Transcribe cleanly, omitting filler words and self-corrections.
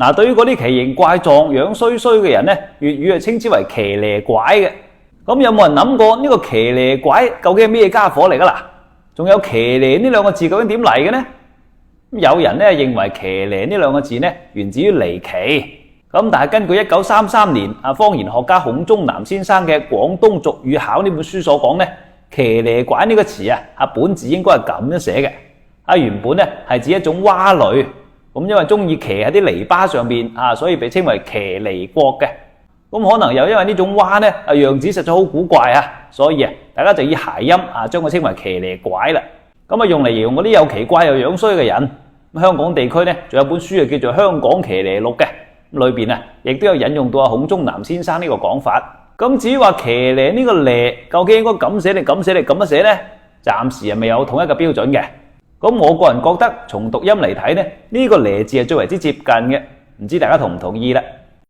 嗱，對於嗰啲奇形怪狀、樣衰衰嘅人呢，粵語係稱之為騎呢怪嘅。咁有冇人諗過呢個騎呢怪究竟係咩家伙嚟㗎啦？仲有騎呢呢兩個字究竟點嚟嘅呢？有人呢認為騎呢呢兩個字呢源自於離奇。咁但係根據1933年方言學家孔宗南先生嘅《廣東俗語考》呢本書所講呢，騎呢怪呢個詞本字應該係咁樣寫嘅。原本呢係指一種蛙類。咁因為中意騎喺啲泥巴上面所以被稱為騎呢國嘅。咁可能又因為呢種蛙呢樣子實在好古怪所以大家就以諧音將佢稱為騎呢怪啦。咁用嚟形容嗰啲又奇怪又樣衰嘅人。香港地區呢仲有本書叫做《香港騎呢錄》嘅，裏邊亦都有引用到孔宗南先生呢個講法。咁至於話騎呢呢個呢究竟應該咁寫定咁寫定咁樣寫呢？暫時係未有統一嘅標準嘅。咁我個人覺得從讀音嚟睇呢，呢個呢字係最為之接近嘅，唔知大家同唔同意啦？